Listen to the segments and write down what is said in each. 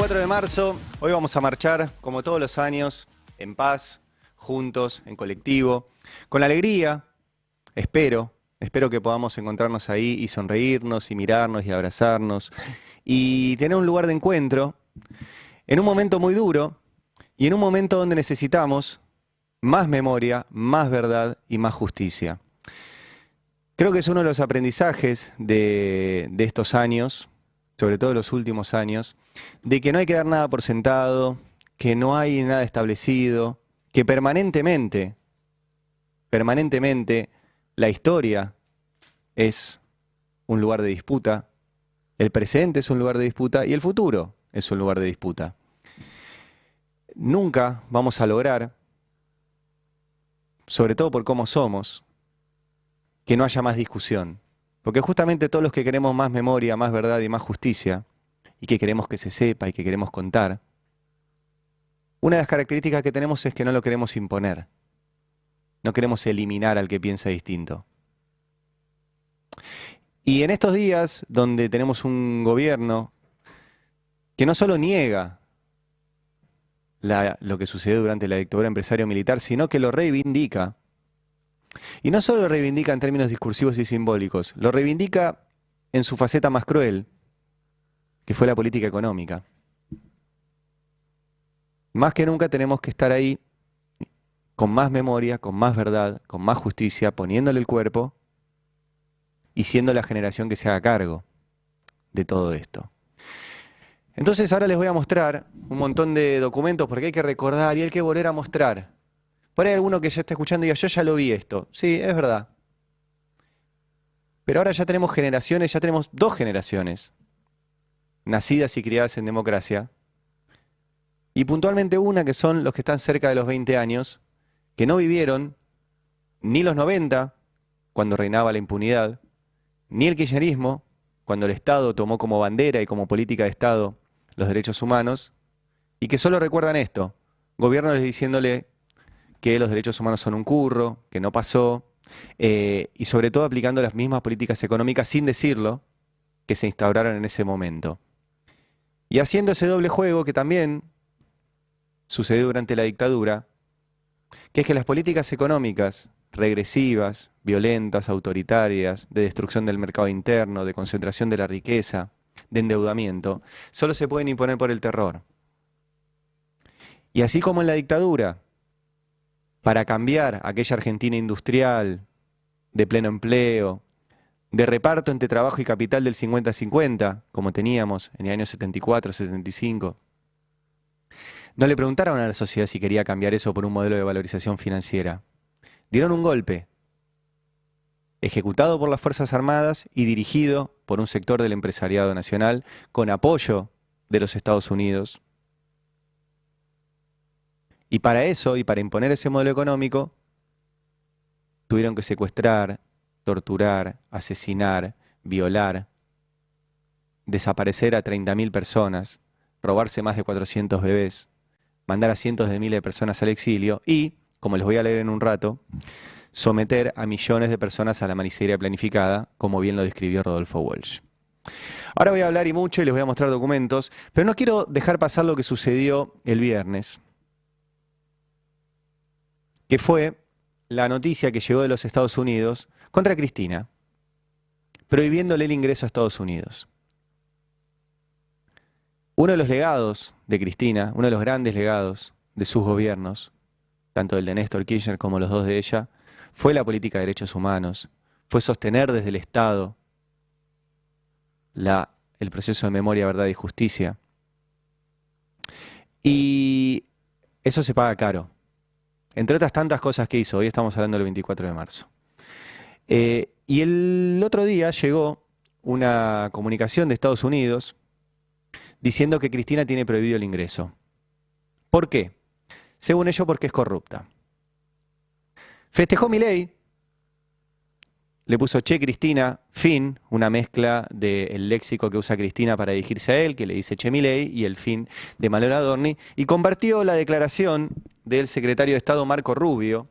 24 de marzo, hoy vamos a marchar, como todos los años, en paz, juntos, en colectivo, con alegría, espero que podamos encontrarnos ahí y sonreírnos y mirarnos y abrazarnos y tener un lugar de encuentro en un momento muy duro y en un momento donde necesitamos más memoria, más verdad y más justicia. Creo que es uno de los aprendizajes de estos años, sobre todo los últimos años, de que no hay que dar nada por sentado, que no hay nada establecido, que permanentemente la historia es un lugar de disputa, el presente es un lugar de disputa y el futuro es un lugar de disputa. Nunca vamos a lograr, sobre todo por cómo somos, que no haya más discusión. Porque justamente todos los que queremos más memoria, más verdad y más justicia, y que queremos que se sepa y que queremos contar, una de las características que tenemos es que no lo queremos imponer. No queremos eliminar al que piensa distinto. Y en estos días donde tenemos un gobierno que no solo niega lo que sucedió durante la dictadura empresario-militar, sino que lo reivindica. Y no solo lo reivindica en términos discursivos y simbólicos, lo reivindica en su faceta más cruel, que fue la política económica. Más que nunca tenemos que estar ahí con más memoria, con más verdad, con más justicia, poniéndole el cuerpo y siendo la generación que se haga cargo de todo esto. Entonces ahora les voy a mostrar un montón de documentos porque hay que recordar y hay que volver a mostrar. Por ahí hay alguno que ya está escuchando y diga, yo ya lo vi esto. Sí, es verdad. Pero ahora ya tenemos generaciones, ya tenemos dos generaciones nacidas y criadas en democracia. Y puntualmente una que son los que están cerca de los 20 años, que no vivieron ni los 90, cuando reinaba la impunidad, ni el kirchnerismo, cuando el Estado tomó como bandera y como política de Estado los derechos humanos, y que solo recuerdan esto, gobiernos diciéndole que los derechos humanos son un curro, que no pasó, y sobre todo aplicando las mismas políticas económicas sin decirlo, que se instauraron en ese momento. Y haciendo ese doble juego que también sucedió durante la dictadura, que es que las políticas económicas regresivas, violentas, autoritarias, de destrucción del mercado interno, de concentración de la riqueza, de endeudamiento, solo se pueden imponer por el terror. Y así como en la dictadura, para cambiar aquella Argentina industrial, de pleno empleo, de reparto entre trabajo y capital del 50-50, como teníamos en el año 74-75, no le preguntaron a la sociedad si quería cambiar eso por un modelo de valorización financiera. Dieron un golpe, ejecutado por las Fuerzas Armadas y dirigido por un sector del empresariado nacional, con apoyo de los Estados Unidos. Y para eso, y para imponer ese modelo económico, tuvieron que secuestrar, torturar, asesinar, violar, desaparecer a 30.000 personas, robarse más de 400 bebés, mandar a cientos de miles de personas al exilio y, como les voy a leer en un rato, someter a millones de personas a la miseria planificada, como bien lo describió Rodolfo Walsh. Ahora voy a hablar y mucho y les voy a mostrar documentos, pero no quiero dejar pasar lo que sucedió el viernes, que fue la noticia que llegó de los Estados Unidos contra Cristina, prohibiéndole el ingreso a Estados Unidos. Uno de los legados de Cristina, uno de los grandes legados de sus gobiernos, tanto el de Néstor Kirchner como los dos de ella, fue la política de derechos humanos, fue sostener desde el Estado el proceso de memoria, verdad y justicia. Y eso se paga caro. Entre otras tantas cosas que hizo, hoy estamos hablando del 24 de marzo. Y el otro día llegó una comunicación de Estados Unidos diciendo que Cristina tiene prohibido el ingreso. ¿Por qué? Según ellos, porque es corrupta. Festejó Milei, le puso che Cristina, fin, una mezcla del léxico que usa Cristina para dirigirse a él, que le dice che Milei, y el fin de Manuel Adorni, y compartió la declaración del secretario de Estado Marco Rubio,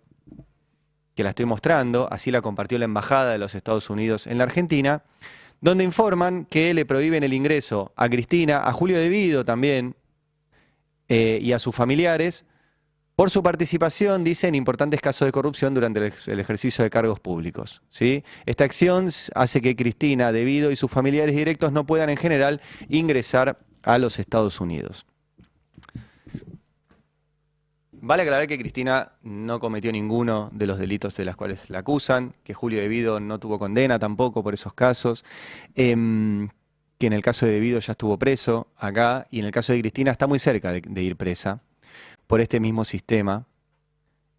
que la estoy mostrando, así la compartió la Embajada de los Estados Unidos en la Argentina, donde informan que le prohíben el ingreso a Cristina, a Julio De Vido también, y a sus familiares por su participación, dice, en importantes casos de corrupción durante el ejercicio de cargos públicos, ¿sí? Esta acción hace que Cristina, De Vido y sus familiares directos no puedan en general ingresar a los Estados Unidos. Vale aclarar que Cristina no cometió ninguno de los delitos de los cuales la acusan, que Julio De Vido no tuvo condena tampoco por esos casos, que en el caso de De Vido ya estuvo preso acá, y en el caso de Cristina está muy cerca de ir presa por este mismo sistema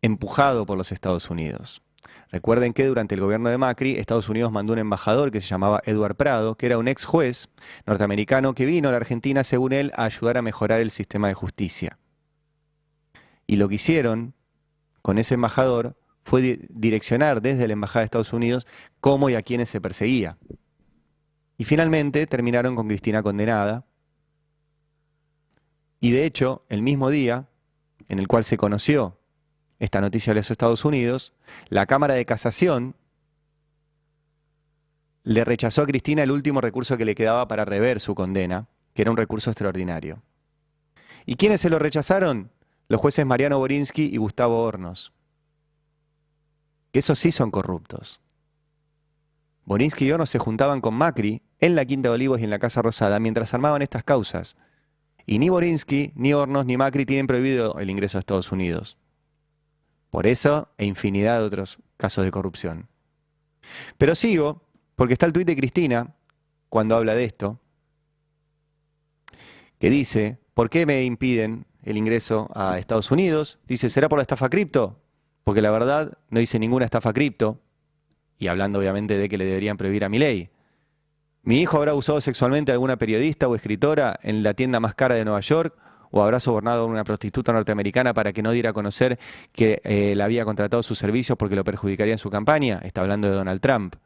empujado por los Estados Unidos. Recuerden que durante el gobierno de Macri, Estados Unidos mandó un embajador que se llamaba Edward Prado, que era un ex juez norteamericano que vino a la Argentina, según él, a ayudar a mejorar el sistema de justicia. Y lo que hicieron con ese embajador fue direccionar desde la Embajada de Estados Unidos cómo y a quiénes se perseguía. Y finalmente terminaron con Cristina condenada. Y de hecho, el mismo día en el cual se conoció esta noticia de los Estados Unidos, la Cámara de Casación le rechazó a Cristina el último recurso que le quedaba para rever su condena, que era un recurso extraordinario. ¿Y quiénes se lo rechazaron? Los jueces Mariano Borinsky y Gustavo Hornos. Que esos sí son corruptos. Borinsky y Hornos se juntaban con Macri en la Quinta de Olivos y en la Casa Rosada mientras armaban estas causas. Y ni Borinsky, ni Hornos, ni Macri tienen prohibido el ingreso a Estados Unidos. Por eso, e infinidad de otros casos de corrupción. Pero sigo, porque está el tuit de Cristina, cuando habla de esto, que dice, ¿por qué me impiden el ingreso a Estados Unidos? Dice, ¿será por la estafa cripto? Porque la verdad no dice ninguna estafa cripto, y hablando obviamente de que le deberían prohibir a Milei. ¿Mi hijo habrá abusado sexualmente a alguna periodista o escritora en la tienda más cara de Nueva York? ¿O habrá sobornado a una prostituta norteamericana para que no diera a conocer que la había contratado sus servicios porque lo perjudicaría en su campaña? Está hablando de Donald Trump.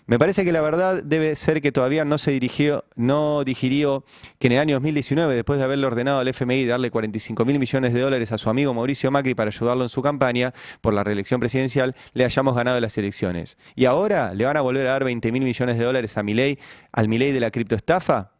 Me parece que la verdad debe ser que todavía no digirió que en el año 2019, después de haberle ordenado al FMI darle 45.000 millones de dólares a su amigo Mauricio Macri para ayudarlo en su campaña por la reelección presidencial, le hayamos ganado las elecciones. ¿Y ahora le van a volver a dar 20.000 millones de dólares a Milei, al Milei de la criptoestafa?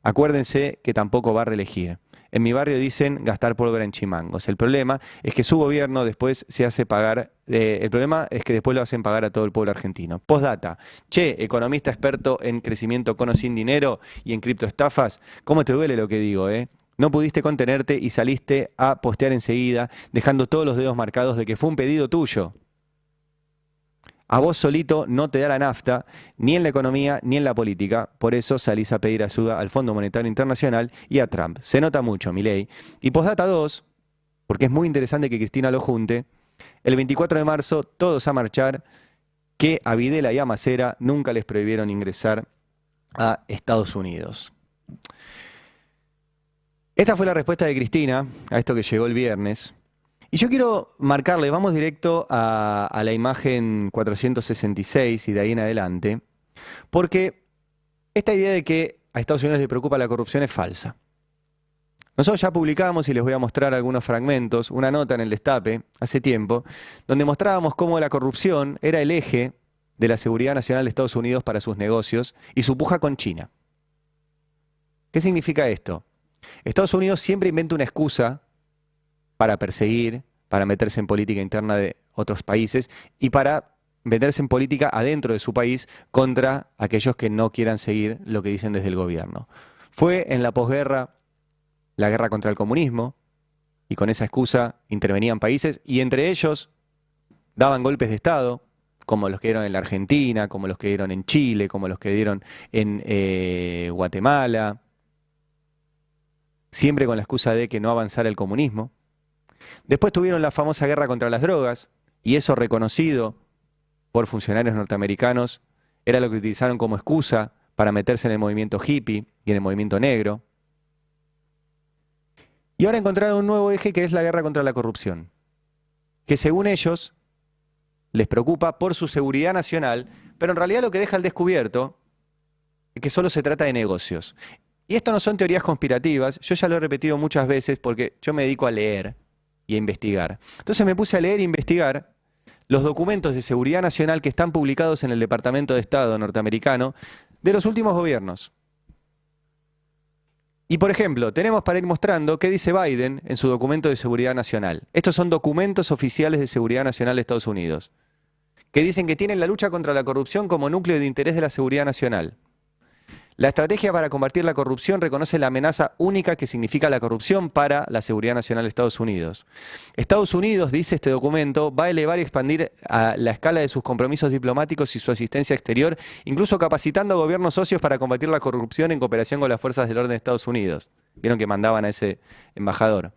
Acuérdense que tampoco va a reelegir. En mi barrio dicen gastar pólvora en chimangos. El problema es que su gobierno después se hace pagar, el problema es que después lo hacen pagar a todo el pueblo argentino. Postdata, che, economista experto en crecimiento con o sin dinero y en criptoestafas, ¿cómo te duele lo que digo, No pudiste contenerte y saliste a postear enseguida, dejando todos los dedos marcados de que fue un pedido tuyo. A vos solito no te da la nafta, ni en la economía, ni en la política. Por eso salís a pedir ayuda al Fondo Monetario Internacional y a Trump. Se nota mucho, Milei. Y postdata 2, porque es muy interesante que Cristina lo junte, el 24 de marzo todos a marchar, que a Videla y a Macera nunca les prohibieron ingresar a Estados Unidos. Esta fue la respuesta de Cristina a esto que llegó el viernes. Y yo quiero marcarle, vamos directo a la imagen 466 y de ahí en adelante, porque esta idea de que a Estados Unidos le preocupa la corrupción es falsa. Nosotros ya publicamos, y les voy a mostrar algunos fragmentos, una nota en el Destape hace tiempo, donde mostrábamos cómo la corrupción era el eje de la seguridad nacional de Estados Unidos para sus negocios y su puja con China. ¿Qué significa esto? Estados Unidos siempre inventa una excusa para perseguir, para meterse en política interna de otros países y para meterse en política adentro de su país contra aquellos que no quieran seguir lo que dicen desde el gobierno. Fue en la posguerra la guerra contra el comunismo y con esa excusa intervenían países y entre ellos daban golpes de Estado, como los que dieron en la Argentina, como los que dieron en Chile, como los que dieron en Guatemala, siempre con la excusa de que no avanzara el comunismo. Después tuvieron la famosa guerra contra las drogas, y eso reconocido por funcionarios norteamericanos, era lo que utilizaron como excusa para meterse en el movimiento hippie y en el movimiento negro. Y ahora encontraron un nuevo eje que es la guerra contra la corrupción, que según ellos les preocupa por su seguridad nacional, pero en realidad lo que deja al descubierto es que solo se trata de negocios. Y esto no son teorías conspirativas, yo ya lo he repetido muchas veces porque yo me dedico a leer y a investigar. Entonces me puse a leer e investigar los documentos de seguridad nacional que están publicados en el Departamento de Estado norteamericano de los últimos gobiernos. Y por ejemplo, tenemos para ir mostrando qué dice Biden en su documento de seguridad nacional. Estos son documentos oficiales de seguridad nacional de Estados Unidos, que dicen que tienen la lucha contra la corrupción como núcleo de interés de la seguridad nacional. La estrategia para combatir la corrupción reconoce la amenaza única que significa la corrupción para la seguridad nacional de Estados Unidos. Estados Unidos, dice este documento, va a elevar y expandir a la escala de sus compromisos diplomáticos y su asistencia exterior, incluso capacitando a gobiernos socios para combatir la corrupción en cooperación con las fuerzas del orden de Estados Unidos. Vieron que mandaban a ese embajador.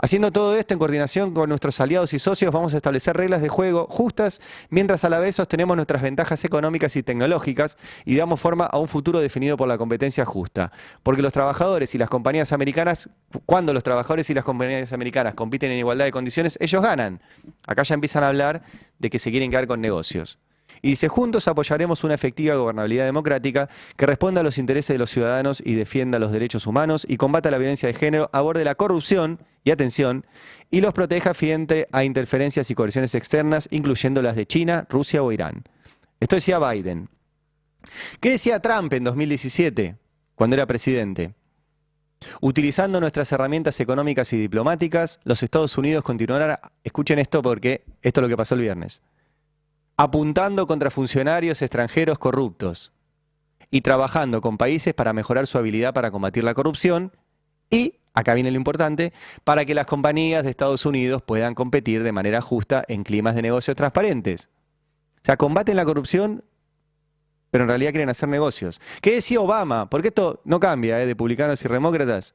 Haciendo todo esto en coordinación con nuestros aliados y socios, vamos a establecer reglas de juego justas, mientras a la vez sostenemos nuestras ventajas económicas y tecnológicas y damos forma a un futuro definido por la competencia justa. Porque los trabajadores y las compañías americanas, cuando los trabajadores y las compañías americanas compiten en igualdad de condiciones, ellos ganan. Acá ya empiezan a hablar de que se quieren quedar con negocios. Y dice, juntos apoyaremos una efectiva gobernabilidad democrática que responda a los intereses de los ciudadanos y defienda los derechos humanos y combata la violencia de género, aborde la corrupción, y atención, y los proteja frente a interferencias y coerciones externas, incluyendo las de China, Rusia o Irán. Esto decía Biden. ¿Qué decía Trump en 2017, cuando era presidente? Utilizando nuestras herramientas económicas y diplomáticas, los Estados Unidos continuarán, escuchen esto porque esto es lo que pasó el viernes, apuntando contra funcionarios extranjeros corruptos y trabajando con países para mejorar su habilidad para combatir la corrupción y, acá viene lo importante, para que las compañías de Estados Unidos puedan competir de manera justa en climas de negocios transparentes. O sea, combaten la corrupción, pero en realidad quieren hacer negocios. ¿Qué decía Obama? Porque esto no cambia, de republicanos y demócratas.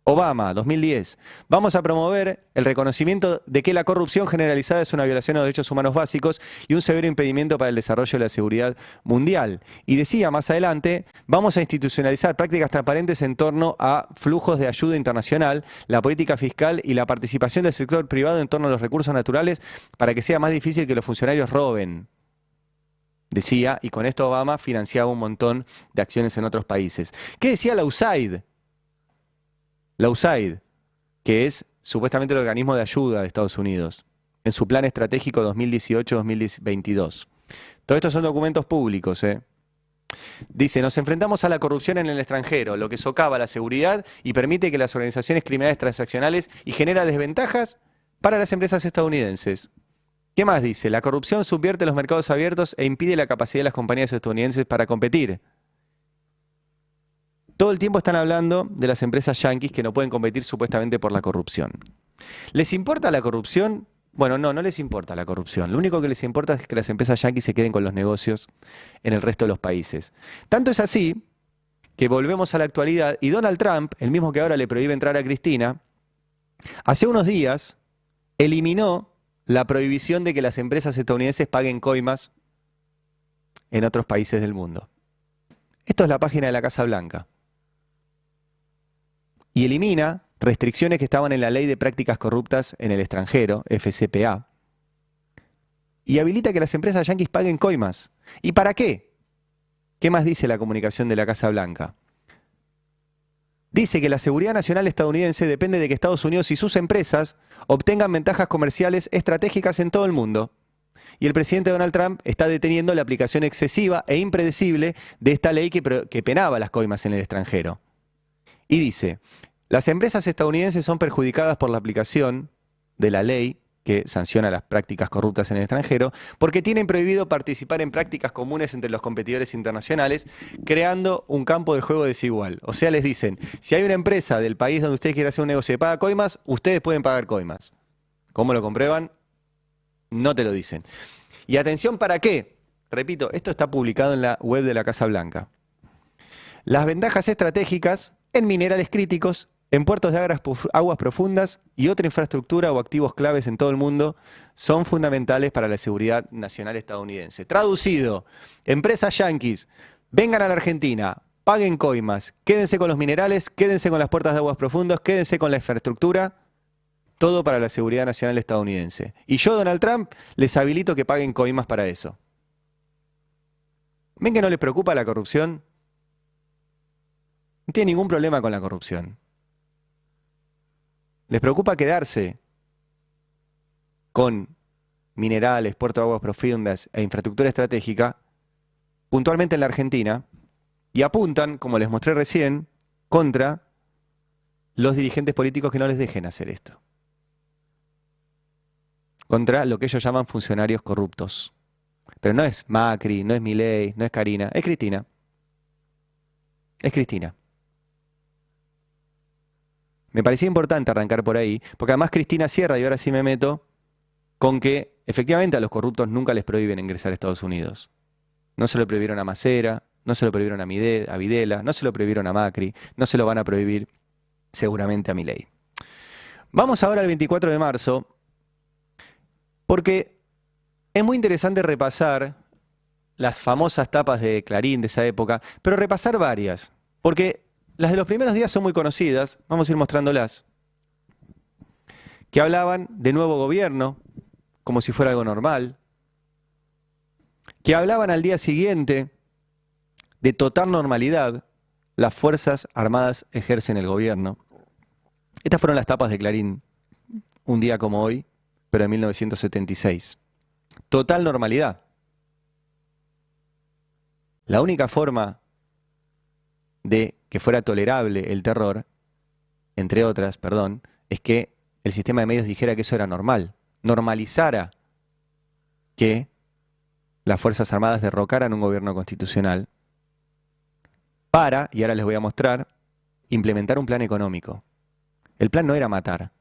Obama, 2010. Vamos a promover el reconocimiento de que la corrupción generalizada es una violación a los derechos humanos básicos y un severo impedimento para el desarrollo de la seguridad mundial. Y decía más adelante, vamos a institucionalizar prácticas transparentes en torno a flujos de ayuda internacional, la política fiscal y la participación del sector privado en torno a los recursos naturales para que sea más difícil que los funcionarios roben. Decía, y con esto Obama financiaba un montón de acciones en otros países. ¿Qué decía la USAID? La USAID, que es supuestamente el organismo de ayuda de Estados Unidos, en su plan estratégico 2018-2022. Todo esto son documentos públicos. Dice, nos enfrentamos a la corrupción en el extranjero, lo que socava la seguridad y permite que las organizaciones criminales transaccionales y genera desventajas para las empresas estadounidenses. ¿Qué más dice? La corrupción subvierte los mercados abiertos e impide la capacidad de las compañías estadounidenses para competir. Todo el tiempo están hablando de las empresas yanquis que no pueden competir supuestamente por la corrupción. ¿Les importa la corrupción? Bueno, no les importa la corrupción. Lo único que les importa es que las empresas yanquis se queden con los negocios en el resto de los países. Tanto es así que volvemos a la actualidad y Donald Trump, el mismo que ahora le prohíbe entrar a Cristina, hace unos días eliminó la prohibición de que las empresas estadounidenses paguen coimas en otros países del mundo. Esto es la página de la Casa Blanca. Y elimina restricciones que estaban en la Ley de Prácticas Corruptas en el Extranjero, FCPA, y habilita que las empresas yanquis paguen coimas. ¿Y para qué? ¿Qué más dice la comunicación de la Casa Blanca? Dice que la seguridad nacional estadounidense depende de que Estados Unidos y sus empresas obtengan ventajas comerciales estratégicas en todo el mundo. Y el presidente Donald Trump está deteniendo la aplicación excesiva e impredecible de esta ley que penaba las coimas en el extranjero. Y dice, las empresas estadounidenses son perjudicadas por la aplicación de la ley que sanciona las prácticas corruptas en el extranjero, porque tienen prohibido participar en prácticas comunes entre los competidores internacionales, creando un campo de juego desigual. O sea, les dicen, si hay una empresa del país donde ustedes quieren hacer un negocio y paga coimas, ustedes pueden pagar coimas. ¿Cómo lo comprueban? No te lo dicen. Y atención, ¿para qué? Repito, esto está publicado en la web de la Casa Blanca. Las ventajas estratégicas en minerales críticos, en puertos de aguas profundas y otra infraestructura o activos claves en todo el mundo son fundamentales para la seguridad nacional estadounidense. Traducido, empresas yanquis, vengan a la Argentina, paguen coimas, quédense con los minerales, quédense con las puertas de aguas profundas, quédense con la infraestructura, todo para la seguridad nacional estadounidense. Y yo, Donald Trump, les habilito que paguen coimas para eso. ¿Ven que no les preocupa la corrupción? No tiene ningún problema con la corrupción. Les preocupa quedarse con minerales, puertos de aguas profundas e infraestructura estratégica, puntualmente en la Argentina, y apuntan, como les mostré recién, contra los dirigentes políticos que no les dejen hacer esto. Contra lo que ellos llaman funcionarios corruptos. Pero no es Macri, no es Milei, no es Karina, es Cristina. Es Cristina. Me parecía importante arrancar por ahí, porque además Cristina cierra, y ahora sí me meto, con que efectivamente a los corruptos nunca les prohíben ingresar a Estados Unidos. No se lo prohibieron a Macera, no se lo prohibieron a Videla, no se lo prohibieron a Macri, no se lo van a prohibir seguramente a Milei. Vamos ahora al 24 de marzo, porque es muy interesante repasar las famosas tapas de Clarín de esa época, pero repasar varias, porque las de los primeros días son muy conocidas, vamos a ir mostrándolas, que hablaban de nuevo gobierno, como si fuera algo normal, que hablaban al día siguiente de total normalidad, las Fuerzas Armadas ejercen el gobierno. Estas fueron las tapas de Clarín, un día como hoy, pero en 1976. Total normalidad. La única forma de que fuera tolerable el terror, entre otras, perdón, es que el sistema de medios dijera que eso era normal, normalizara que las Fuerzas Armadas derrocaran un gobierno constitucional para, y ahora les voy a mostrar, implementar un plan económico. El plan no era matar,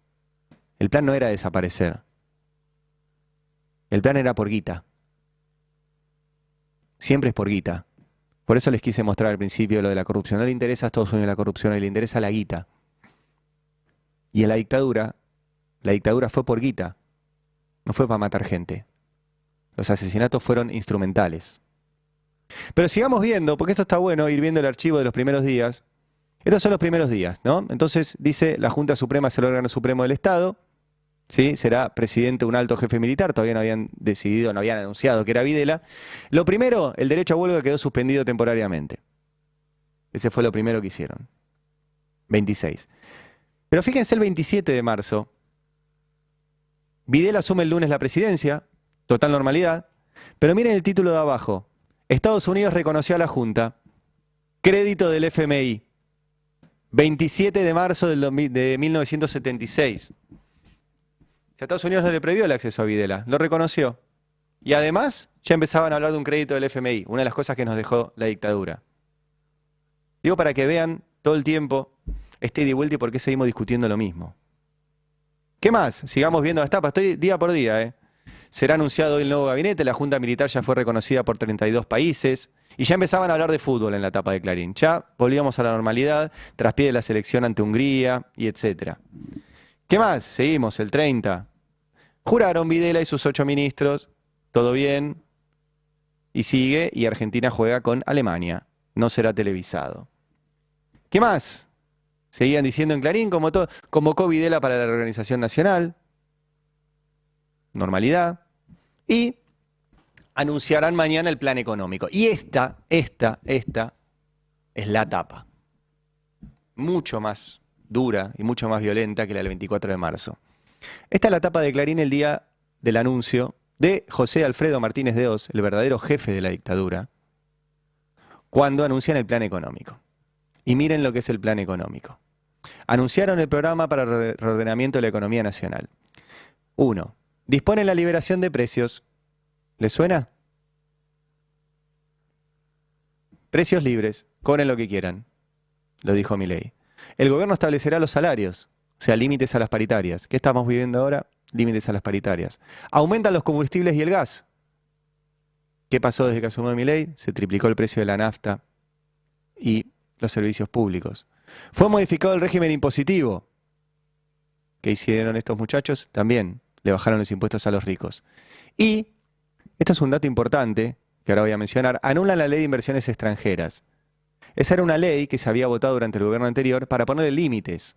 el plan no era desaparecer, el plan era por guita. Siempre es por guita. Por eso les quise mostrar al principio lo de la corrupción. No le interesa a Estados Unidos la corrupción, le interesa la guita. Y en la dictadura fue por guita, no fue para matar gente. Los asesinatos fueron instrumentales. Pero sigamos viendo, porque esto está bueno, ir viendo el archivo de los primeros días. Estos son los primeros días, ¿no? Entonces dice, la Junta Suprema es el órgano supremo del Estado, ¿sí? Será presidente un alto jefe militar, todavía no habían decidido, no habían anunciado que era Videla. Lo primero, el derecho a huelga quedó suspendido temporariamente. Ese fue lo primero que hicieron. 26. Pero fíjense el 27 de marzo, Videla asume el lunes la presidencia, total normalidad, pero miren el título de abajo. Estados Unidos reconoció a la Junta, crédito del FMI, 27 de marzo de 1976. A Estados Unidos no le prohibió el acceso a Videla, lo reconoció. Y además ya empezaban a hablar de un crédito del FMI, una de las cosas que nos dejó la dictadura. Digo para que vean todo el tiempo este ida y vuelta y por qué seguimos discutiendo lo mismo. ¿Qué más? Sigamos viendo las tapas, estoy día por día. Será anunciado hoy el nuevo gabinete, la Junta Militar ya fue reconocida por 32 países y ya empezaban a hablar de fútbol en la tapa de Clarín. Ya volvíamos a la normalidad, traspié de la selección ante Hungría y etcétera. ¿Qué más? Seguimos, el 30. Juraron Videla y sus 8 ministros, todo bien, y sigue, y Argentina juega con Alemania. No será televisado. ¿Qué más? Seguían diciendo en Clarín, convocó Videla para la reorganización nacional, normalidad, y anunciarán mañana el plan económico. Y esta es la tapa. Mucho más dura y mucho más violenta que la del 24 de marzo. Esta es la tapa de Clarín el día del anuncio de José Alfredo Martínez de Hoz, el verdadero jefe de la dictadura, cuando anuncian el plan económico. Y miren lo que es el plan económico. Anunciaron el programa para el reordenamiento de la economía nacional. 1. Disponen la liberación de precios. ¿Les suena? Precios libres, cobren lo que quieran, lo dijo Milei. El gobierno establecerá los salarios, o sea, límites a las paritarias. ¿Qué estamos viviendo ahora? Límites a las paritarias. Aumentan los combustibles y el gas. ¿Qué pasó desde que asumió Milei? Se triplicó el precio de la nafta y los servicios públicos. Fue modificado el régimen impositivo. ¿Qué hicieron estos muchachos? También le bajaron los impuestos a los ricos. Y, esto es un dato importante, que ahora voy a mencionar, anulan la ley de inversiones extranjeras. Esa era una ley que se había votado durante el gobierno anterior para ponerle límites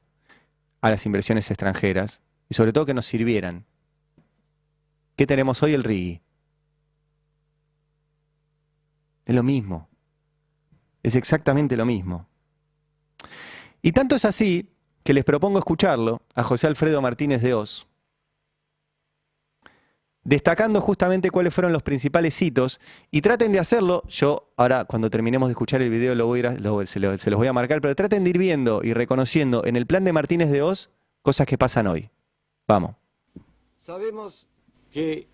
a las inversiones extranjeras y sobre todo que nos sirvieran. ¿Qué tenemos hoy? El RIGI. Es lo mismo. Es exactamente lo mismo. Y tanto es así que les propongo escucharlo a José Alfredo Martínez de Hoz, destacando justamente cuáles fueron los principales hitos y traten de hacerlo. Yo ahora cuando terminemos de escuchar el video se los voy a marcar, pero traten de ir viendo y reconociendo en el plan de Martínez de Hoz cosas que pasan hoy. Vamos. Sabemos que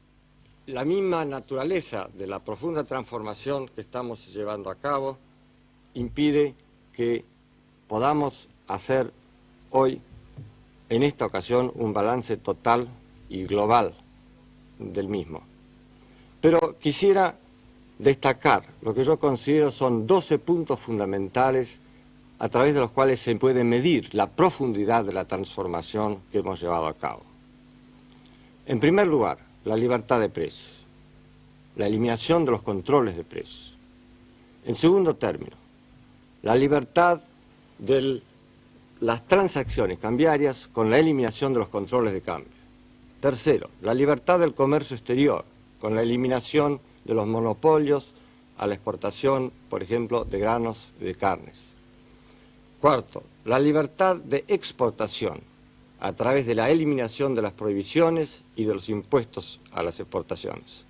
la misma naturaleza de la profunda transformación que estamos llevando a cabo impide que podamos hacer hoy, en esta ocasión, un balance total y global del mismo. Pero quisiera destacar lo que yo considero son 12 puntos fundamentales a través de los cuales se puede medir la profundidad de la transformación que hemos llevado a cabo. En primer lugar, la libertad de precios, la eliminación de los controles de precios. En segundo término, la libertad de las transacciones cambiarias con la eliminación de los controles de cambio. Tercero, la libertad del comercio exterior, con la eliminación de los monopolios a la exportación, por ejemplo, de granos y de carnes. Cuarto, la libertad de exportación, a través de la eliminación de las prohibiciones y de los impuestos a las exportaciones.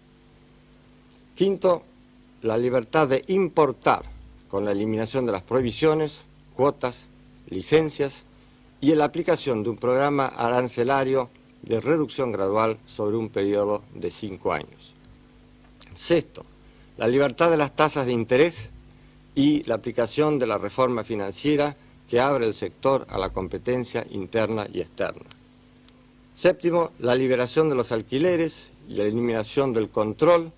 Quinto, la libertad de importar, con la eliminación de las prohibiciones, cuotas, licencias y la aplicación de un programa arancelario de reducción gradual sobre un periodo de 5 años. Sexto, la libertad de las tasas de interés y la aplicación de la reforma financiera que abre el sector a la competencia interna y externa. Séptimo, la liberación de los alquileres y la eliminación del control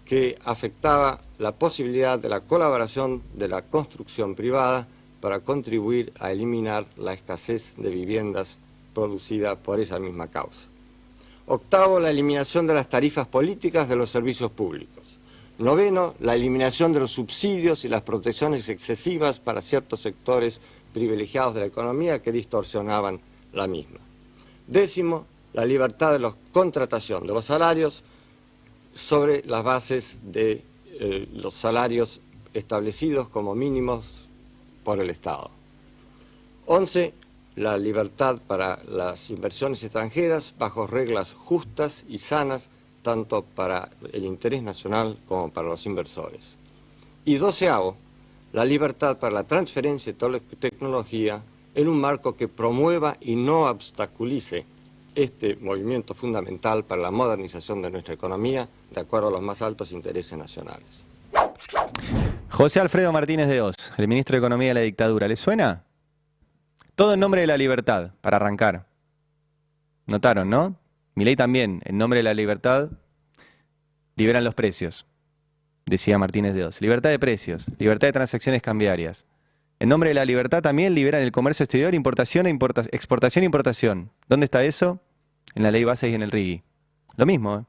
que afectaba la posibilidad de la colaboración de la construcción privada para contribuir a eliminar la escasez de viviendas producida por esa misma causa. Octavo, la eliminación de las tarifas políticas de los servicios públicos. Noveno, la eliminación de los subsidios y las protecciones excesivas para ciertos sectores privilegiados de la economía que distorsionaban la misma. Décimo, la libertad de la contratación de los salarios sobre las bases de los salarios establecidos como mínimos por el Estado. 11, la libertad para las inversiones extranjeras bajo reglas justas y sanas, tanto para el interés nacional como para los inversores. Y 12avo, la libertad para la transferencia de tecnología en un marco que promueva y no obstaculice este movimiento fundamental para la modernización de nuestra economía de acuerdo a los más altos intereses nacionales. José Alfredo Martínez de Hoz, el ministro de Economía de la dictadura. ¿Le suena? Todo en nombre de la libertad, para arrancar. Notaron, ¿no? Milei también, en nombre de la libertad, liberan los precios, decía Martínez de Hoz. Libertad de precios, libertad de transacciones cambiarias. En nombre de la libertad también liberan el comercio exterior, exportación e importación. ¿Dónde está eso? En la ley base y en el RIGI. Lo mismo, ¿eh?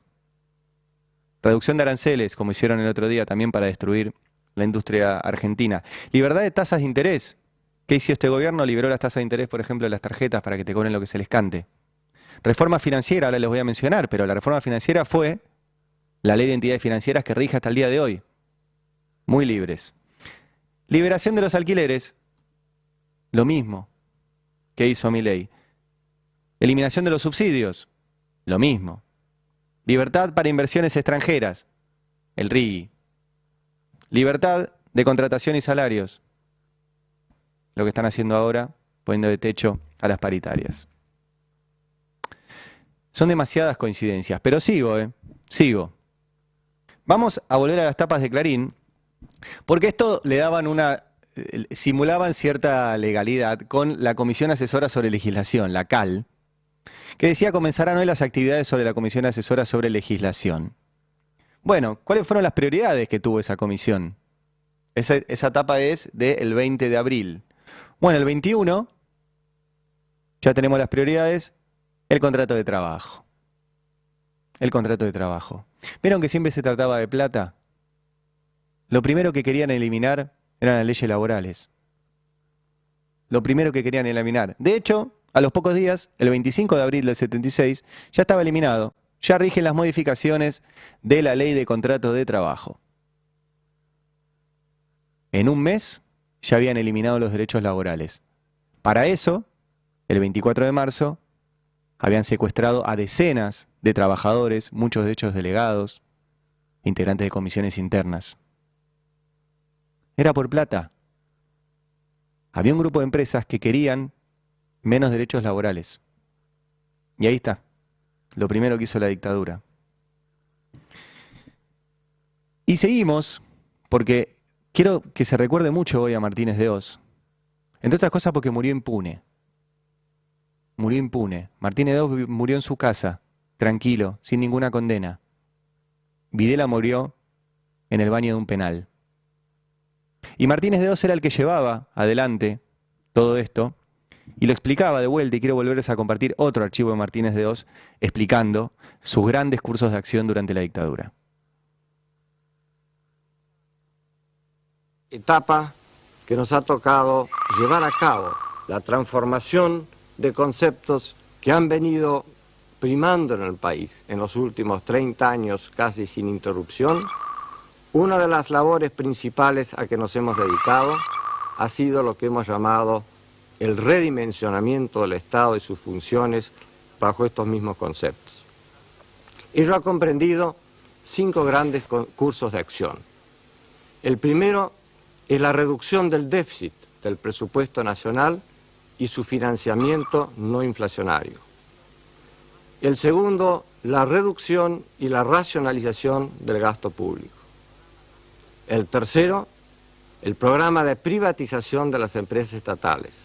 Reducción de aranceles, como hicieron el otro día también para destruir la industria argentina. Libertad de tasas de interés. ¿Qué hizo este gobierno? Liberó las tasas de interés, por ejemplo, de las tarjetas para que te cobren lo que se les cante. Reforma financiera, ahora les voy a mencionar, pero la reforma financiera fue la ley de entidades financieras que rige hasta el día de hoy. Muy libres. Liberación de los alquileres. Lo mismo que hizo Milei. Eliminación de los subsidios. Lo mismo. Libertad para inversiones extranjeras. El RIGI. Libertad de contratación y salarios. Lo que están haciendo ahora, poniendo de techo a las paritarias. Son demasiadas coincidencias, pero sigo. Vamos a volver a las tapas de Clarín, porque esto le daban simulaban cierta legalidad con la Comisión Asesora sobre Legislación, la CAL, que decía comenzarán hoy las actividades sobre la Comisión Asesora sobre Legislación. Bueno, ¿cuáles fueron las prioridades que tuvo esa comisión? Esa tapa es del 20 de abril. Bueno, el 21, ya tenemos las prioridades, el contrato de trabajo. El contrato de trabajo. ¿Vieron que siempre se trataba de plata? Lo primero que querían eliminar eran las leyes laborales. Lo primero que querían eliminar. De hecho, a los pocos días, el 25 de abril del 76, ya estaba eliminado. Ya rigen las modificaciones de la ley de contrato de trabajo. En un mes ya habían eliminado los derechos laborales. Para eso, el 24 de marzo, Habían secuestrado a decenas de trabajadores, muchos de ellos delegados, integrantes de comisiones internas. Era por plata. Había un grupo de empresas que querían menos derechos laborales. Y ahí está, lo primero que hizo la dictadura. Y seguimos, porque quiero que se recuerde mucho hoy a Martínez de Hoz. Entre otras cosas porque murió impune. Murió impune. Martínez de Hoz murió en su casa, tranquilo, sin ninguna condena. Videla murió en el baño de un penal. Y Martínez de Hoz era el que llevaba adelante todo esto y lo explicaba de vuelta, y quiero volverles a compartir otro archivo de Martínez de Hoz explicando sus grandes cursos de acción durante la dictadura. Etapa que nos ha tocado llevar a cabo la transformación de conceptos que han venido primando en el país en los últimos 30 años casi sin interrupción. Una de las labores principales a que nos hemos dedicado ha sido lo que hemos llamado el redimensionamiento del Estado y sus funciones bajo estos mismos conceptos. Ello ha comprendido 5 grandes cursos de acción. El primero es la reducción del déficit del presupuesto nacional y su financiamiento no inflacionario. El segundo, la reducción y la racionalización del gasto público. El tercero, el programa de privatización de las empresas estatales.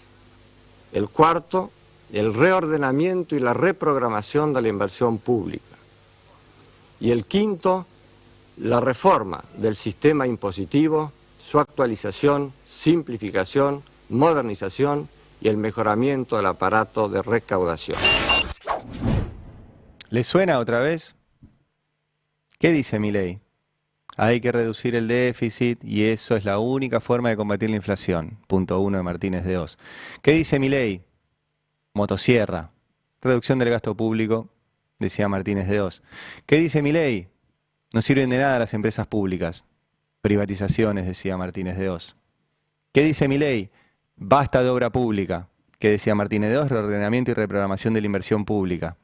El cuarto, el reordenamiento y la reprogramación de la inversión pública. Y el quinto, la reforma del sistema impositivo, su actualización, simplificación, modernización y el mejoramiento del aparato de recaudación. ¿Les suena otra vez? ¿Qué dice Milei? Hay que reducir el déficit y eso es la única forma de combatir la inflación. Punto 1 de Martínez de Hoz. ¿Qué dice Milei? Motosierra. Reducción del gasto público, decía Martínez de Hoz. ¿Qué dice Milei? No sirven de nada las empresas públicas. Privatizaciones, decía Martínez de Hoz. ¿Qué dice Milei? Basta de obra pública. ¿Qué decía Martínez de Hoz? Reordenamiento y reprogramación de la inversión pública.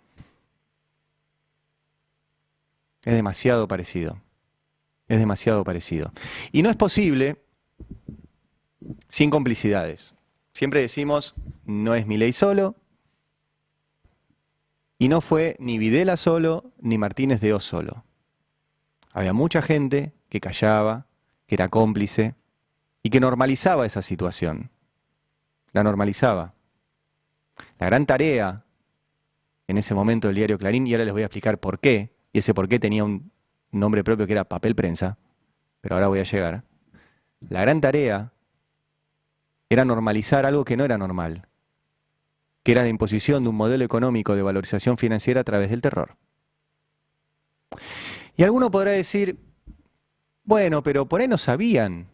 Es demasiado parecido. Es demasiado parecido. Y no es posible sin complicidades. Siempre decimos, no es Milei solo, y no fue ni Videla solo, ni Martínez de Hoz solo. Había mucha gente que callaba, que era cómplice, y que normalizaba esa situación. La normalizaba. La gran tarea en ese momento del diario Clarín, y ahora les voy a explicar por qué, y ese por qué tenía un nombre propio que era papel prensa, pero ahora voy a llegar. La gran tarea era normalizar algo que no era normal, que era la imposición de un modelo económico de valorización financiera a través del terror. Y alguno podrá decir, bueno, pero por ahí no sabían,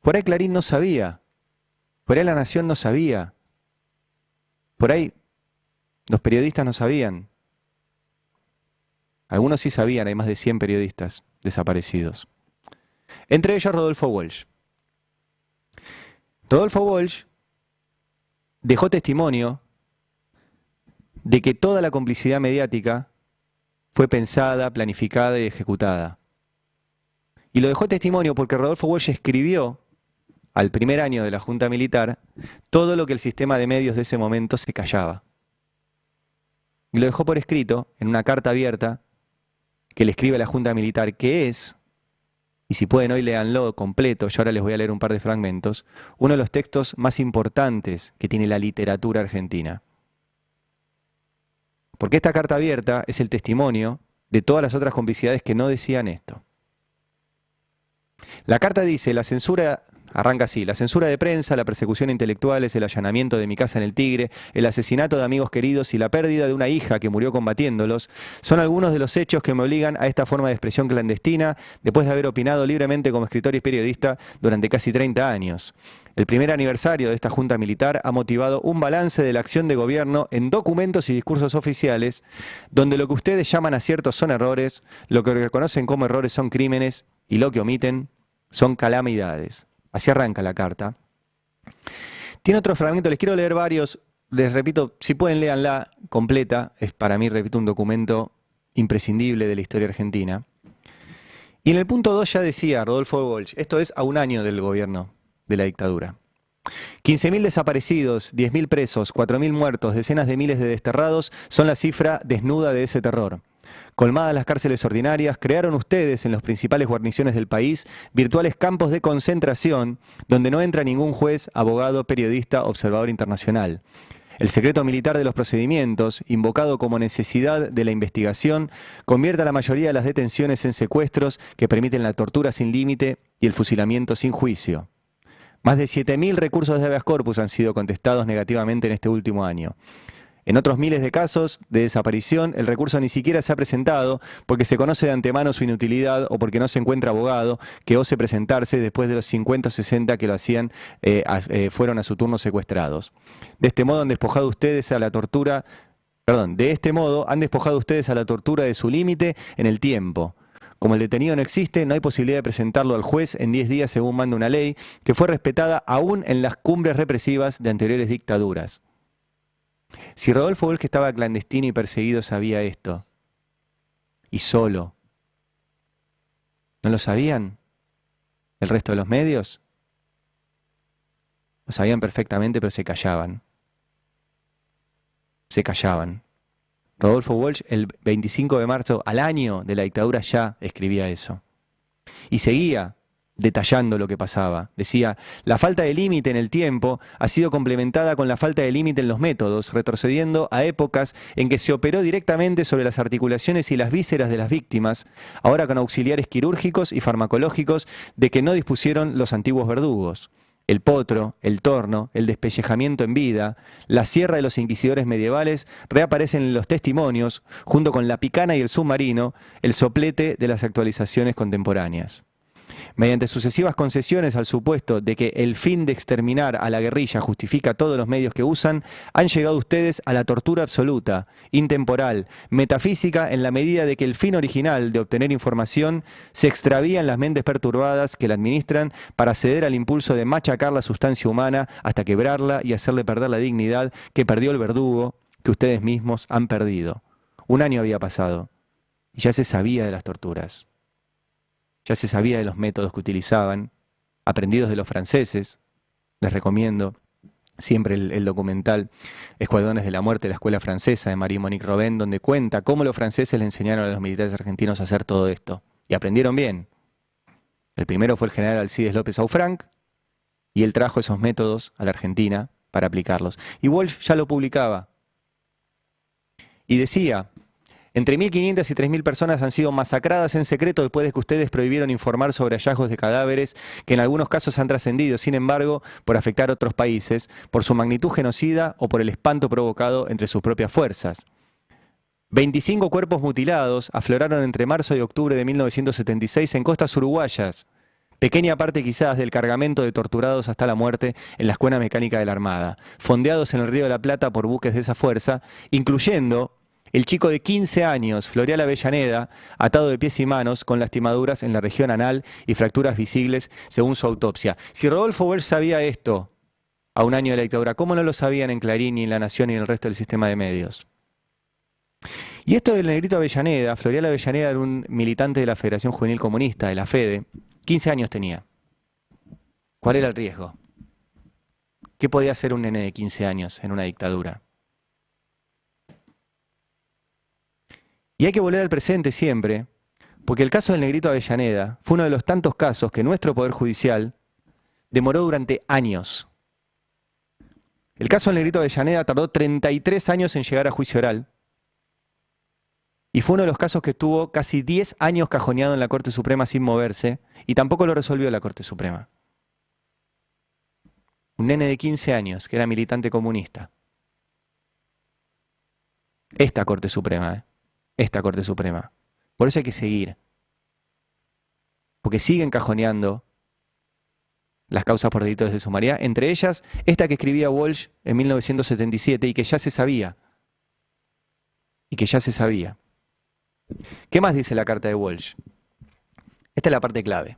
por ahí Clarín no sabía, por ahí La Nación no sabía, por ahí los periodistas no sabían. Algunos sí sabían, hay más de 100 periodistas desaparecidos. Entre ellos Rodolfo Walsh. Rodolfo Walsh dejó testimonio de que toda la complicidad mediática fue pensada, planificada y ejecutada. Y lo dejó testimonio porque Rodolfo Walsh escribió al primer año de la Junta Militar todo lo que el sistema de medios de ese momento se callaba. Y lo dejó por escrito en una carta abierta que le escribe a la Junta Militar, que es, y si pueden hoy léanlo completo, yo ahora les voy a leer un par de fragmentos, uno de los textos más importantes que tiene la literatura argentina. Porque esta carta abierta es el testimonio de todas las otras complicidades que no decían esto. La carta dice, la censura, arranca así, la censura de prensa, la persecución de intelectuales, el allanamiento de mi casa en el Tigre, el asesinato de amigos queridos y la pérdida de una hija que murió combatiéndolos, son algunos de los hechos que me obligan a esta forma de expresión clandestina después de haber opinado libremente como escritor y periodista durante casi 30 años. El primer aniversario de esta Junta Militar ha motivado un balance de la acción de gobierno en documentos y discursos oficiales, donde lo que ustedes llaman aciertos son errores, lo que reconocen como errores son crímenes y lo que omiten son calamidades. Así arranca la carta. Tiene otro fragmento, les quiero leer varios les repito, si pueden léanla completa, es para mí, repito, un documento imprescindible de la historia argentina. Y en el punto 2 ya decía Rodolfo Walsh, esto es a un año del gobierno de la dictadura. 15.000 desaparecidos, 10.000 presos, 4.000 muertos, decenas de miles de desterrados son la cifra desnuda de ese terror. Colmadas las cárceles ordinarias, crearon ustedes en las principales guarniciones del país virtuales campos de concentración donde no entra ningún juez, abogado, periodista, observador internacional. El secreto militar de los procedimientos, invocado como necesidad de la investigación, convierte a la mayoría de las detenciones en secuestros que permiten la tortura sin límite y el fusilamiento sin juicio. Más de 7.000 recursos de habeas corpus han sido contestados negativamente en este último año. En otros miles de casos de desaparición, el recurso ni siquiera se ha presentado porque se conoce de antemano su inutilidad o porque no se encuentra abogado que ose presentarse después de los 50 o 60 que lo hacían, fueron a su turno secuestrados. De este modo han despojado ustedes a la tortura, de su límite en el tiempo. Como el detenido no existe, no hay posibilidad de presentarlo al juez en 10 días según manda una ley que fue respetada aún en las cumbres represivas de anteriores dictaduras. Si Rodolfo Walsh, que estaba clandestino y perseguido, sabía esto, y solo, ¿no lo sabían el resto de los medios? Lo sabían perfectamente, pero se callaban. Se callaban. Rodolfo Walsh, el 25 de marzo, al año de la dictadura, ya escribía eso. Y seguía detallando lo que pasaba. Decía, la falta de límite en el tiempo ha sido complementada con la falta de límite en los métodos, retrocediendo a épocas en que se operó directamente sobre las articulaciones y las vísceras de las víctimas, ahora con auxiliares quirúrgicos y farmacológicos de que no dispusieron los antiguos verdugos. El potro, el torno, el despellejamiento en vida, la sierra de los inquisidores medievales reaparecen en los testimonios, junto con la picana y el submarino, el soplete de las actualizaciones contemporáneas. Mediante sucesivas concesiones al supuesto de que el fin de exterminar a la guerrilla justifica todos los medios que usan, han llegado ustedes a la tortura absoluta, intemporal, metafísica en la medida de que el fin original de obtener información se extravía en las mentes perturbadas que la administran para ceder al impulso de machacar la sustancia humana hasta quebrarla y hacerle perder la dignidad que perdió el verdugo, que ustedes mismos han perdido. Un año había pasado y ya se sabía de las torturas. Ya se sabía de los métodos que utilizaban, aprendidos de los franceses. Les recomiendo siempre el documental Escuadrones de la Muerte, la escuela francesa de Marie-Monique Robin, donde cuenta cómo los franceses le enseñaron a los militares argentinos a hacer todo esto. Y aprendieron bien. El primero fue el general Alcides López Aufranc, y él trajo esos métodos a la Argentina para aplicarlos. Y Walsh ya lo publicaba. Y decía, entre 1.500 y 3.000 personas han sido masacradas en secreto después de que ustedes prohibieron informar sobre hallazgos de cadáveres que en algunos casos han trascendido, sin embargo, por afectar a otros países, por su magnitud genocida o por el espanto provocado entre sus propias fuerzas. 25 cuerpos mutilados afloraron entre marzo y octubre de 1976 en costas uruguayas, pequeña parte quizás del cargamento de torturados hasta la muerte en la Escuela Mecánica de la Armada, fondeados en el Río de la Plata por buques de esa fuerza, incluyendo el chico de 15 años, Floreal Avellaneda, atado de pies y manos con lastimaduras en la región anal y fracturas visibles según su autopsia. Si Rodolfo Walsh sabía esto a un año de la dictadura, ¿cómo no lo sabían en Clarín, ni en La Nación, ni en el resto del sistema de medios? Y esto del negrito Avellaneda, Floreal Avellaneda era un militante de la Federación Juvenil Comunista, de la FEDE, 15 años tenía. ¿Cuál era el riesgo? ¿Qué podía hacer un nene de 15 años en una dictadura? Y hay que volver al presente siempre, porque el caso del negrito Avellaneda fue uno de los tantos casos que nuestro Poder Judicial demoró durante años. El caso del negrito Avellaneda tardó 33 años en llegar a juicio oral y fue uno de los casos que estuvo casi 10 años cajoneado en la Corte Suprema sin moverse y tampoco lo resolvió la Corte Suprema. Un nene de 15 años que era militante comunista. Esta Corte Suprema, Esta Corte Suprema. Por eso hay que seguir. Porque siguen cajoneando las causas por delitos de sumaria, entre ellas esta que escribía Walsh en 1977 y que ya se sabía. ¿Qué más dice la carta de Walsh? Esta es la parte clave.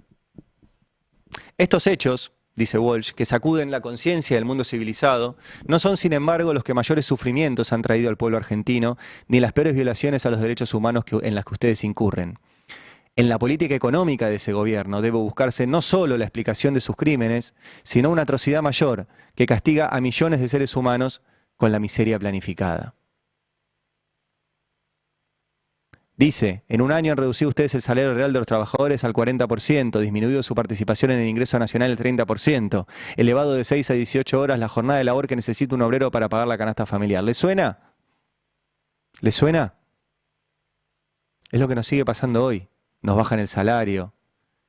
Estos hechos, dice Walsh, que sacuden la conciencia del mundo civilizado, no son, sin embargo, los que mayores sufrimientos han traído al pueblo argentino, ni las peores violaciones a los derechos humanos en las que ustedes incurren. En la política económica de ese gobierno debe buscarse no solo la explicación de sus crímenes, sino una atrocidad mayor que castiga a millones de seres humanos con la miseria planificada. Dice, en un año han reducido ustedes el salario real de los trabajadores al 40%, disminuido su participación en el ingreso nacional el 30%, elevado de 6 a 18 horas la jornada de labor que necesita un obrero para pagar la canasta familiar. ¿Les suena? ¿Les suena? Es lo que nos sigue pasando hoy. Nos bajan el salario,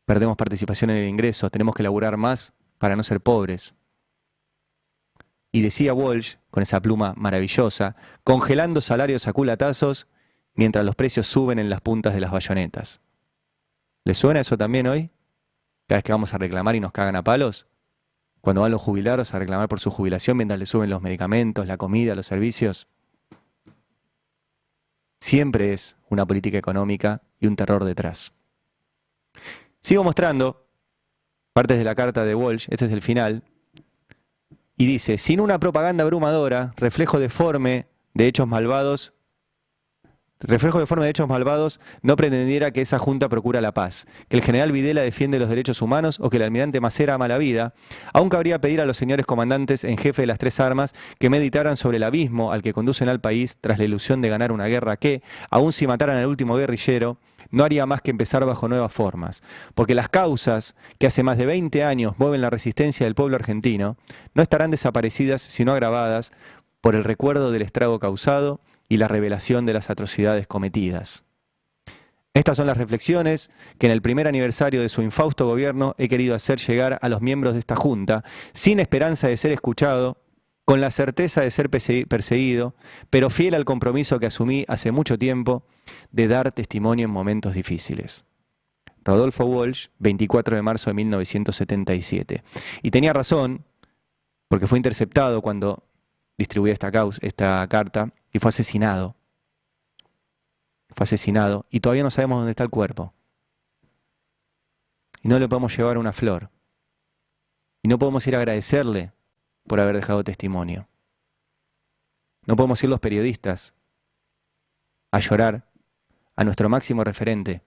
perdemos participación en el ingreso, tenemos que laburar más para no ser pobres. Y decía Walsh, con esa pluma maravillosa, congelando salarios a culatazos mientras los precios suben en las puntas de las bayonetas. ¿Les suena eso también hoy? Cada vez que vamos a reclamar y nos cagan a palos, cuando van los jubilados a reclamar por su jubilación mientras les suben los medicamentos, la comida, los servicios. Siempre es una política económica y un terror detrás. Sigo mostrando partes de la carta de Walsh, este es el final, y dice, sin una propaganda abrumadora, reflejo deforme de hechos malvados, no pretendiera que esa junta procura la paz, que el general Videla defiende los derechos humanos o que el almirante Macera ama la vida, aún cabría pedir a los señores comandantes en jefe de las tres armas que meditaran sobre el abismo al que conducen al país tras la ilusión de ganar una guerra que, aun si mataran al último guerrillero, no haría más que empezar bajo nuevas formas, porque las causas que hace más de 20 años mueven la resistencia del pueblo argentino no estarán desaparecidas sino agravadas por el recuerdo del estrago causado y la revelación de las atrocidades cometidas. Estas son las reflexiones que en el primer aniversario de su infausto gobierno he querido hacer llegar a los miembros de esta Junta, sin esperanza de ser escuchado, con la certeza de ser perseguido, pero fiel al compromiso que asumí hace mucho tiempo de dar testimonio en momentos difíciles. Rodolfo Walsh, 24 de marzo de 1977. Y tenía razón, porque fue interceptado cuando distribuía esta carta, y fue asesinado. Fue asesinado y todavía no sabemos dónde está el cuerpo. Y no le podemos llevar una flor. Y no podemos ir a agradecerle por haber dejado testimonio. No podemos ir los periodistas a llorar a nuestro máximo referente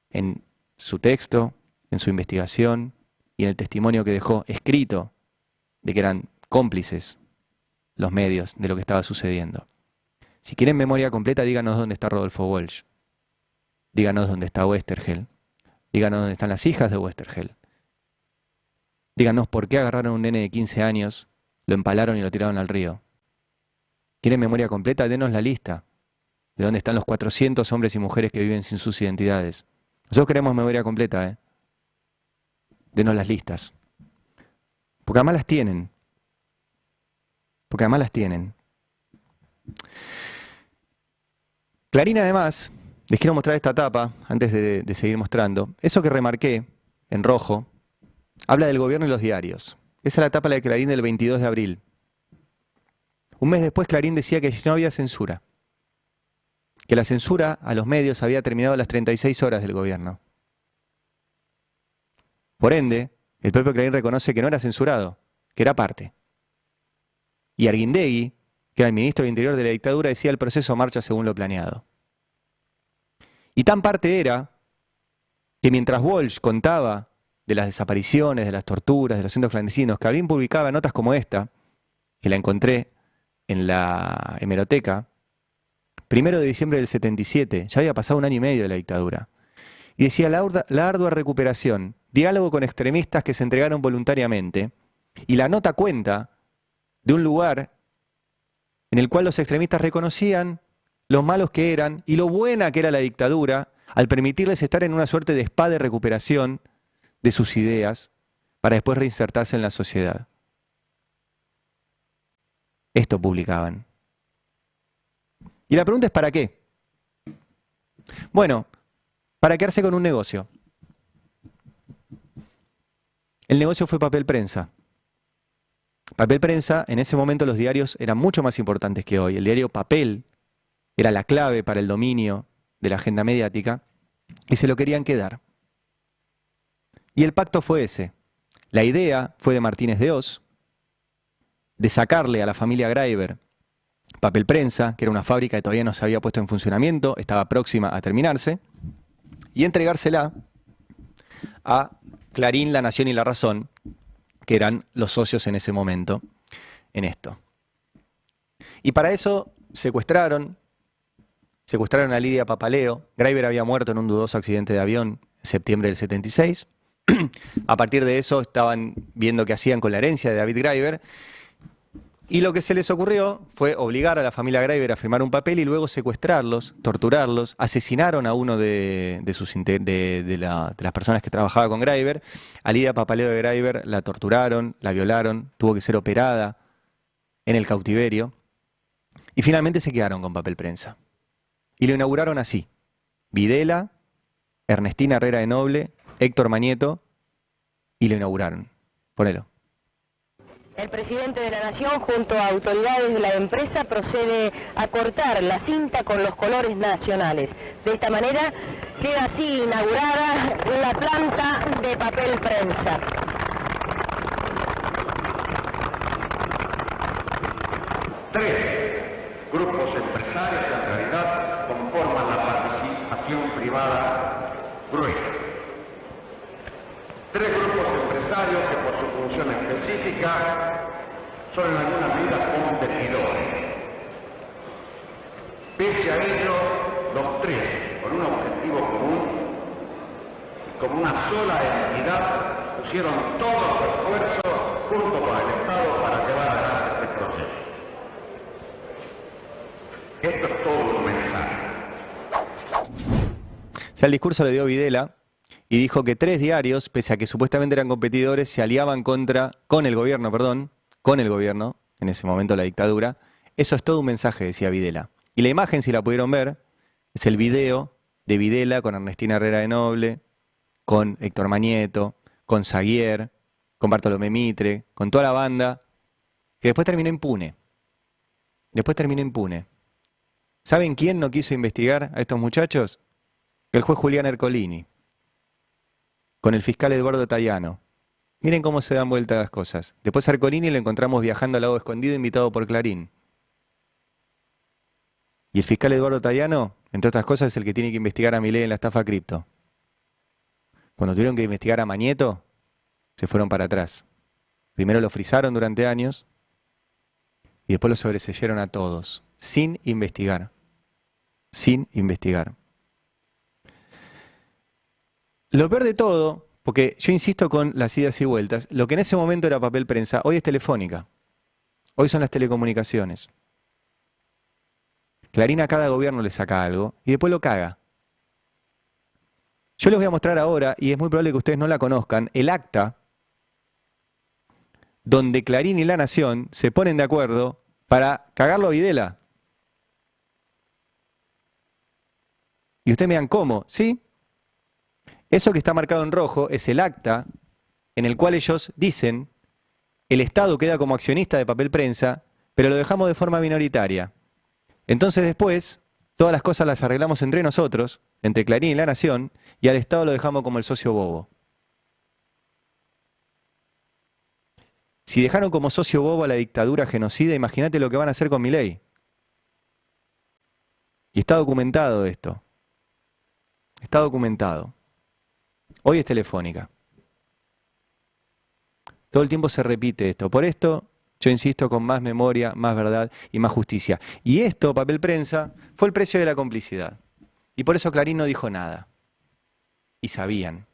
en su texto, en su investigación y en el testimonio que dejó escrito de que eran cómplices los medios de lo que estaba sucediendo. Si quieren memoria completa, díganos dónde está Rodolfo Walsh. Díganos dónde está Westergel. Díganos dónde están las hijas de Westergel. Díganos por qué agarraron a un nene de 15 años, lo empalaron y lo tiraron al río. ¿Quieren memoria completa? Denos la lista de dónde están los 400 hombres y mujeres que viven sin sus identidades. Nosotros queremos memoria completa, ¿eh? Denos las listas. Porque además las tienen. Clarín, además, les quiero mostrar esta tapa, antes de seguir mostrando. Eso que remarqué, en rojo, habla del gobierno y los diarios. Esa es la tapa de Clarín del 22 de abril. Un mes después, Clarín decía que no había censura. Que la censura a los medios había terminado a las 36 horas del gobierno. Por ende, el propio Clarín reconoce que no era censurado, que era parte. Y Arguindegui, que era el ministro del Interior de la dictadura, decía el proceso marcha según lo planeado. Y tan parte era que mientras Walsh contaba de las desapariciones, de las torturas, de los centros clandestinos, Clarín publicaba notas como esta, que la encontré en la hemeroteca, 1 de diciembre del 77, ya había pasado un año y medio de la dictadura. Y decía, la ardua recuperación, diálogo con extremistas que se entregaron voluntariamente, y la nota cuenta de un lugar en el cual los extremistas reconocían lo malos que eran y lo buena que era la dictadura al permitirles estar en una suerte de spa de recuperación de sus ideas para después reinsertarse en la sociedad. Esto publicaban. Y la pregunta es ¿para qué? Bueno, para quedarse con un negocio. El negocio fue papel prensa. Papel prensa, en ese momento los diarios eran mucho más importantes que hoy. El diario papel era la clave para el dominio de la agenda mediática y se lo querían quedar. Y el pacto fue ese. La idea fue de Martínez de Hoz, de sacarle a la familia Greiber Papel Prensa, que era una fábrica que todavía no se había puesto en funcionamiento, estaba próxima a terminarse, y entregársela a Clarín, La Nación y La Razón, que eran los socios en ese momento en esto. Y para eso secuestraron a Lidia Papaleo. Greiber había muerto en un dudoso accidente de avión en septiembre del 76. A partir de eso estaban viendo qué hacían con la herencia de David Greiber. Y lo que se les ocurrió fue obligar a la familia Greiber a firmar un papel y luego secuestrarlos, torturarlos. Asesinaron a uno de las personas que trabajaba con Greiber. A Lidia Papaleo de Greiber la torturaron, la violaron, tuvo que ser operada en el cautiverio. Y finalmente se quedaron con Papel Prensa. Y lo inauguraron así. Videla, Ernestina Herrera de Noble, Héctor Manieto, y lo inauguraron. Ponelo. El presidente de la Nación, junto a autoridades de la empresa, procede a cortar la cinta con los colores nacionales. De esta manera queda así inaugurada la planta de Papel Prensa. Tres grupos empresarios que en realidad conforman la participación privada gruesa. Tres grupos empresarios que por su función específica son en alguna medida competidores. Pese a ello, los tres, con un objetivo común, como una sola entidad, pusieron todo su esfuerzo junto con el Estado para llevar adelante este proceso. Esto es todo un mensaje. O sea, el discurso le dio Videla y dijo que tres diarios, pese a que supuestamente eran competidores, se aliaban con el gobierno, en ese momento la dictadura. Eso es todo un mensaje, decía Videla. Y la imagen, si la pudieron ver, es el video de Videla con Ernestina Herrera de Noble, con Héctor Manieto, con Saguier, con Bartolomé Mitre, con toda la banda, que después terminó impune. ¿Saben quién no quiso investigar a estos muchachos? El juez Julián Ercolini, con el fiscal Eduardo Tayano. Miren cómo se dan vuelta las cosas. Después a Ercolini lo encontramos viajando al lago escondido, invitado por Clarín. Y el fiscal Eduardo Tayano, entre otras cosas, es el que tiene que investigar a Milei en la estafa cripto. Cuando tuvieron que investigar a Manieto, se fueron para atrás. Primero lo frisaron durante años y después lo sobreseyeron a todos, sin investigar. Lo peor de todo, porque yo insisto con las idas y vueltas, lo que en ese momento era Papel Prensa, hoy es Telefónica. Hoy son las telecomunicaciones. Clarín a cada gobierno le saca algo y después lo caga. Yo les voy a mostrar ahora, y es muy probable que ustedes no la conozcan, el acta donde Clarín y La Nación se ponen de acuerdo para cagarlo a Videla. Y ustedes me digan, ¿cómo? ¿Sí? Eso que está marcado en rojo es el acta en el cual ellos dicen el Estado queda como accionista de Papel Prensa, pero lo dejamos de forma minoritaria. Entonces después, todas las cosas las arreglamos entre nosotros, entre Clarín y La Nación, y al Estado lo dejamos como el socio bobo. Si dejaron como socio bobo a la dictadura genocida, imagínate lo que van a hacer con Milei. Y está documentado esto. Está documentado. Hoy es Telefónica. Todo el tiempo se repite esto. Por esto, yo insisto con más memoria, más verdad y más justicia. Y esto, Papel Prensa, fue el precio de la complicidad. Y por eso Clarín no dijo nada. Y sabían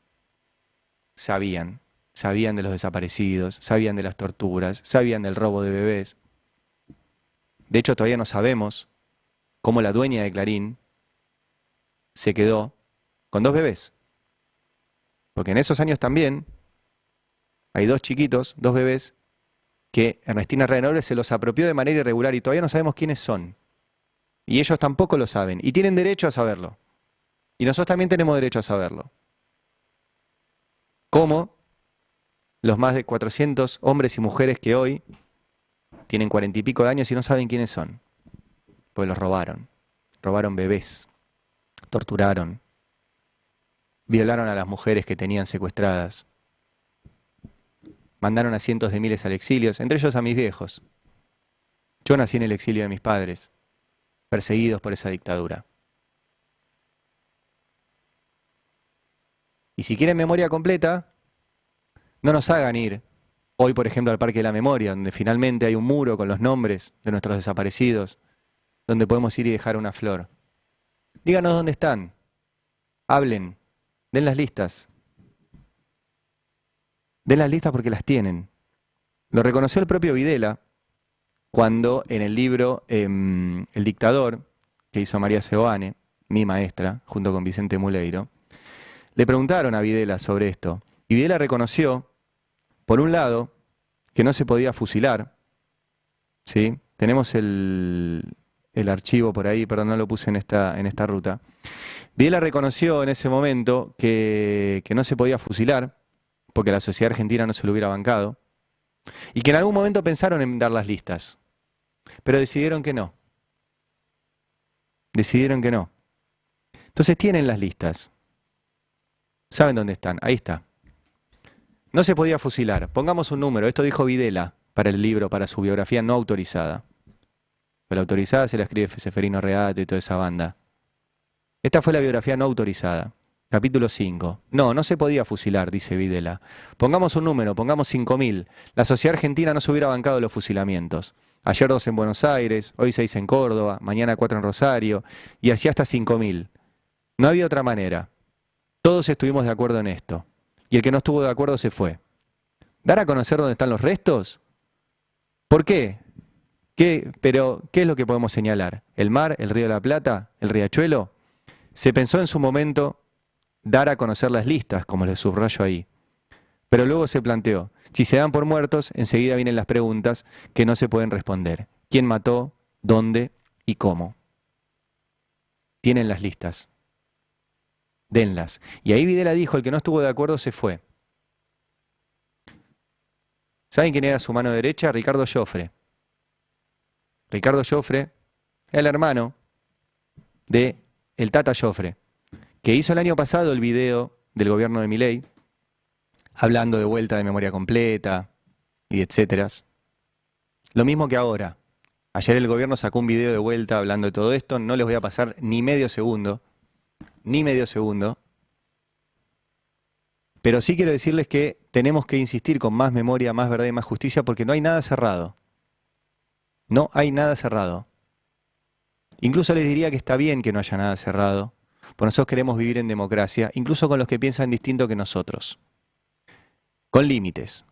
de los desaparecidos, sabían de las torturas, sabían del robo de bebés. De hecho, todavía no sabemos cómo la dueña de Clarín se quedó con 2 bebés. Porque en esos años también hay 2 chiquitos, 2 bebés, que Ernestina Herrera de Noble se los apropió de manera irregular y todavía no sabemos quiénes son. Y ellos tampoco lo saben. Y tienen derecho a saberlo. Y nosotros también tenemos derecho a saberlo. Como los más de 400 hombres y mujeres que hoy tienen 40 y pico de años y no saben quiénes son. Pues los robaron. Robaron bebés. Torturaron. Violaron a las mujeres que tenían secuestradas. mandaron a cientos de miles al exilio, entre ellos a mis viejos. Yo nací en el exilio de mis padres, perseguidos por esa dictadura. Y si quieren memoria completa, no nos hagan ir hoy, por ejemplo, al Parque de la Memoria, donde finalmente hay un muro con los nombres de nuestros desaparecidos, donde podemos ir y dejar una flor. Díganos dónde están, hablen, den las listas. Den las listas porque las tienen. Lo reconoció el propio Videla cuando en el libro El dictador, que hizo María Seoane, mi maestra, junto con Vicente Muleiro, le preguntaron a Videla sobre esto. Y Videla reconoció, por un lado, que no se podía fusilar. ¿Sí? Tenemos el archivo por ahí, perdón, no lo puse en esta ruta. Videla reconoció en ese momento que no se podía fusilar, porque la sociedad argentina no se lo hubiera bancado, y que en algún momento pensaron en dar las listas, pero decidieron que no. Decidieron que no. Entonces tienen las listas. ¿Saben dónde están? Ahí está. No se podía fusilar. Pongamos un número. Esto dijo Videla para el libro, para su biografía no autorizada. Pero la autorizada se la escribe Seferino Reate y toda esa banda. Esta fue la biografía no autorizada. Capítulo 5. No se podía fusilar, dice Videla. Pongamos un número, pongamos 5.000. La sociedad argentina no se hubiera bancado los fusilamientos. Ayer 2 en Buenos Aires, hoy 6 en Córdoba, mañana 4 en Rosario, y así hasta 5.000. No había otra manera. Todos estuvimos de acuerdo en esto. Y el que no estuvo de acuerdo se fue. ¿Dar a conocer dónde están los restos? ¿Por qué? Pero, ¿qué es lo que podemos señalar? ¿El mar, el río de la Plata, el riachuelo? Se pensó en su momento dar a conocer las listas, como les subrayo ahí. Pero luego se planteó, si se dan por muertos, enseguida vienen las preguntas que no se pueden responder. ¿Quién mató? ¿Dónde? ¿Y cómo? Tienen las listas. Denlas. Y ahí Videla dijo, el que no estuvo de acuerdo se fue. ¿Saben quién era su mano derecha? Ricardo Joffre. Ricardo Joffre, el hermano de el Tata Joffre, que hizo el año pasado el video del gobierno de Milei, hablando de vuelta de memoria completa y etcétera. Lo mismo que ahora. Ayer el gobierno sacó un video de vuelta hablando de todo esto, no les voy a pasar ni medio segundo, pero sí quiero decirles que tenemos que insistir con más memoria, más verdad y más justicia, porque no hay nada cerrado. No hay nada cerrado. Incluso les diría que está bien que no haya nada cerrado, porque nosotros queremos vivir en democracia, incluso con los que piensan distinto que nosotros. Con límites,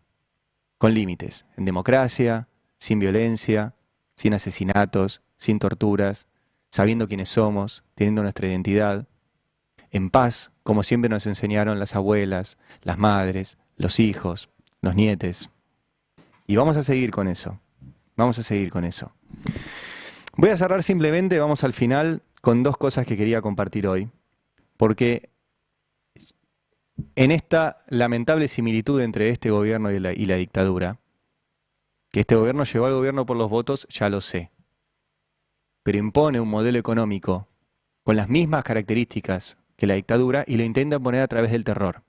en democracia, sin violencia, sin asesinatos, sin torturas, sabiendo quiénes somos, teniendo nuestra identidad, en paz, como siempre nos enseñaron las abuelas, las madres, los hijos, los nietes. Y vamos a seguir con eso, Voy a cerrar simplemente, vamos al final, con 2 cosas que quería compartir hoy, porque en esta lamentable similitud entre este gobierno y la dictadura, que este gobierno llegó al gobierno por los votos, ya lo sé, pero impone un modelo económico con las mismas características que la dictadura y lo intenta poner a través del terror.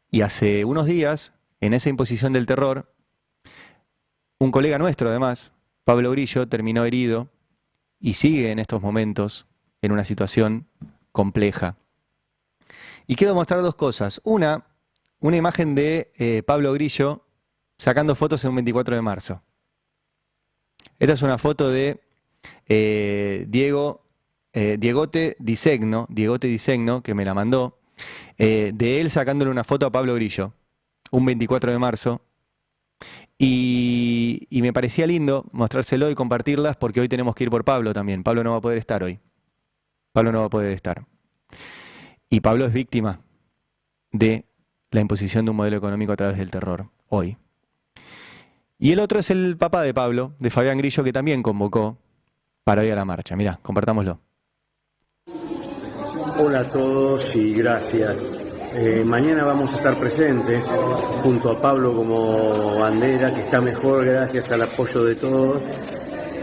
Y hace unos días, en esa imposición del terror, un colega nuestro además, Pablo Grillo, terminó herido y sigue en estos momentos en una situación compleja. Y quiero mostrar 2 cosas. Una imagen de Pablo Grillo sacando fotos en un 24 de marzo. Esta es una foto de Diegote Disegno, que me la mandó, de él sacándole una foto a Pablo Grillo, un 24 de marzo. Y me parecía lindo mostrárselo y compartirlas porque hoy tenemos que ir por Pablo también. Pablo no va a poder estar hoy. Y Pablo es víctima de la imposición de un modelo económico a través del terror, hoy. Y el otro es el papá de Pablo, de Fabián Grillo, que también convocó para ir a la marcha. Mirá, compartámoslo. Hola a todos y gracias. Mañana vamos a estar presentes junto a Pablo como bandera, que está mejor gracias al apoyo de todos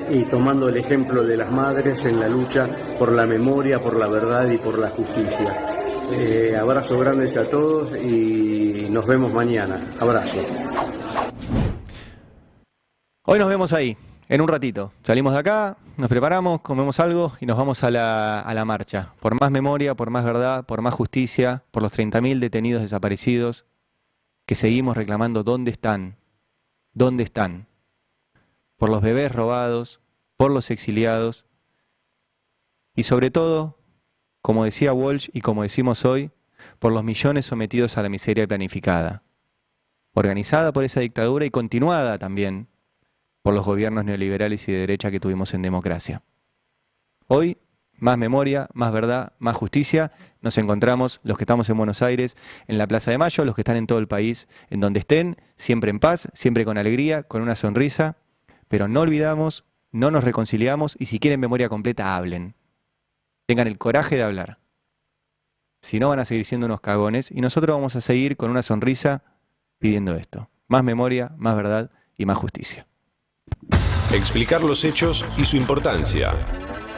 y tomando el ejemplo de las madres en la lucha por la memoria, por la verdad y por la justicia. Abrazos grandes a todos y nos vemos mañana. Abrazo. Hoy nos vemos ahí, en un ratito. Salimos de acá, nos preparamos, comemos algo y nos vamos a la marcha. Por más memoria, por más verdad, por más justicia, por los 30.000 detenidos desaparecidos que seguimos reclamando dónde están. ¿Dónde están? Por los bebés robados, por los exiliados y sobre todo, como decía Walsh y como decimos hoy, por los millones sometidos a la miseria planificada, organizada por esa dictadura y continuada también por los gobiernos neoliberales y de derecha que tuvimos en democracia. Hoy, más memoria, más verdad, más justicia. Nos encontramos, los que estamos en Buenos Aires, en la Plaza de Mayo, los que están en todo el país, en donde estén, siempre en paz, siempre con alegría, con una sonrisa, pero no olvidamos, no nos reconciliamos y si quieren memoria completa, hablen. Tengan el coraje de hablar. Si no, van a seguir siendo unos cagones y nosotros vamos a seguir con una sonrisa pidiendo esto. Más memoria, más verdad y más justicia. Explicar los hechos y su importancia.